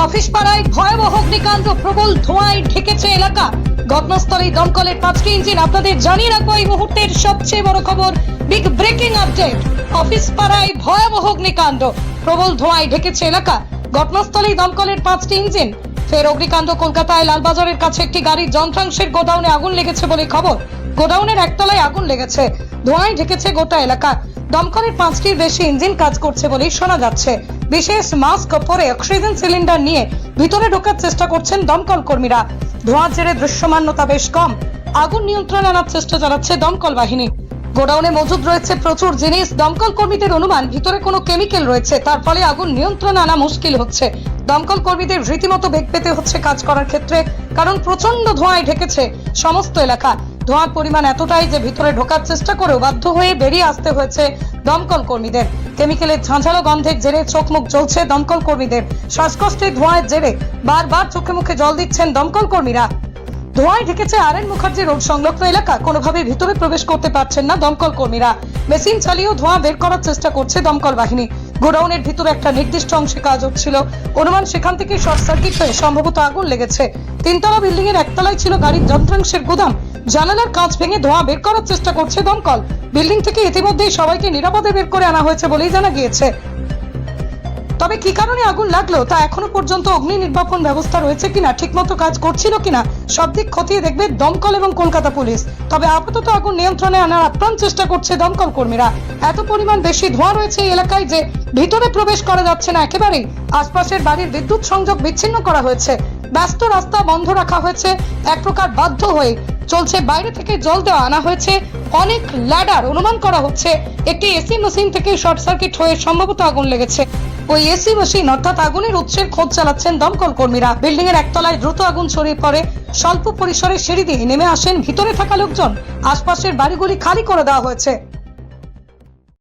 Office পাড়ায় ভয়াবহ অগ্নিকাণ্ড, প্রবল ধোঁয়ায় ঢেকেছে এলাকা। ঘটনাস্থলে দমকলের 5টি ইঞ্জিন। আপনাদের জানিয়ে রাখবো এই মুহূর্তের সবচেয়ে বড় খবর, বিগ ব্রেকিং আপডেট। অফিস পাড়ায় ভয়াবহ অগ্নিকাণ্ড, প্রবল ধোঁয়ায় ঢেকেছে এলাকা। ঘটনাস্থলে দমকলের 5টি ইঞ্জিন। ফের অগ্নিকাণ্ড কলকাতায় লালবাজারের কাছে একটি গাড়ির যন্ত্রাংশের গোডাউনে আগুন লেগেছে বলে খবর। গোডাউনের একতলায় আগুন লেগেছে, ধোঁয়ায় ঢেকেছে গোটা এলাকা। দমকলের 5টির বেশি ইঞ্জিন কাজ করছে বলেই শোনা যাচ্ছে। বিশেষ মাস্ক পরে অক্সিজেন সিলিন্ডার নিয়ে ভিতরে ঢোকার চেষ্টা করছেন দমকল কর্মীরা। ধোঁয়ার জেরে দৃশ্যমানতা বেশ কম। আগুন নিয়ন্ত্রণে আনার চেষ্টা চালাচ্ছে দমকল বাহিনী। গোডাউনে মজুদ রয়েছে প্রচুর জিনিস। দমকল কর্মীদের অনুমান ভিতরে কোনো কেমিক্যাল রয়েছে, তার ফলে আগুন নিয়ন্ত্রণে আনা মুশকিল হচ্ছে। দমকল কর্মীদের রীতিমতো বেগ পেতে হচ্ছে কাজ করার ক্ষেত্রে, কারণ প্রচন্ড ধোঁয়ায় ঢেকেছে সমস্ত এলাকা। ধোঁয়ার পরিমাণ এতটাই যে ভিতরে ঢোকার চেষ্টা করেও বাধ্য হয়ে বেরিয়ে আসতে হয়েছে দমকল কর্মীদের। কেমিক্যালের ঝাঁঝালো গন্ধের জেরে চোখ মুখ জ্বলছে দমকল কর্মীদের। শ্বাসকষ্টের ধোঁয়ার জেরে বারবার চোখে মুখে জল দিচ্ছেন দমকল কর্মীরা। ধোঁয়ায় ঢেকেছে আর.এন. মুখার্জি রোড সংলগ্ন এলাকা। কোনোভাবে ভিতরে প্রবেশ করতে পারছেন না দমকল কর্মীরা। মেশিন চালিয়েও ধোঁয়া বের করার চেষ্টা করছে দমকল বাহিনী। গোডাউনের ভিতরে একটা নির্দিষ্ট অংশে কাজ হচ্ছিল, অনুমান সেখান থেকে শর্ট সার্কিট হয়ে সম্ভবত আগুন লেগেছে। 3তলা বিল্ডিং এর একতলায় ছিল গাড়ির যন্ত্রাংশের গুদাম। জানালার কাঁচ ভেঙে ধোঁয়া বের করার চেষ্টা করছে দমকল। বিল্ডিং থেকে ইতিমধ্যেই সবাইকে নিরাপদে বের করে আনা হয়েছে বলেই জানা গিয়েছে। তবে কি কারণে আগুন লাগলো তা এখনো পর্যন্ত অগ্নি নির্বাপন ব্যবস্থা রয়েছে কিনা, ঠিকমতো কাজ করছিল কিনা, সব দিক খতিয়ে দেখবে দমকল এবং কলকাতা পুলিশ। তবে আপাতত আগুন নিয়ন্ত্রণে আনার আপ্রাণ চেষ্টা করছে দমকল কর্মীরা। এত পরিমাণ বেশি ধোঁয়া রয়েছে এই এলাকায় যে ভিতরে প্রবেশ করা যাচ্ছে না একেবারেই। আশপাশের বাড়ির বিদ্যুৎ সংযোগ বিচ্ছিন্ন করা হয়েছে, ব্যস্ত রাস্তা বন্ধ রাখা হয়েছে। এক প্রকার বাধ্য হয়ে চলছে, বাইরে থেকে জল দেওয়া আনা হয়েছে অনেক ল্যাডার। অনুমান করা হচ্ছে একটি এসি মেশিন থেকে শর্ট সার্কিট হয়ে সম্ভবত আগুন লেগেছে। ওই এসি মেশিন অর্থাৎ আগুনের উৎসের খোঁজ চালাচ্ছেন দমকল কর্মীরা। বিল্ডিং এর একতলায় দ্রুত আগুন ছড়িয়ে পড়ে। স্বল্প পরিসরে সিঁড়ি দিয়ে নেমে আসেন ভিতরে থাকা লোকজন। আশপাশের বাড়িগুলি খালি করে দেওয়া হয়েছে।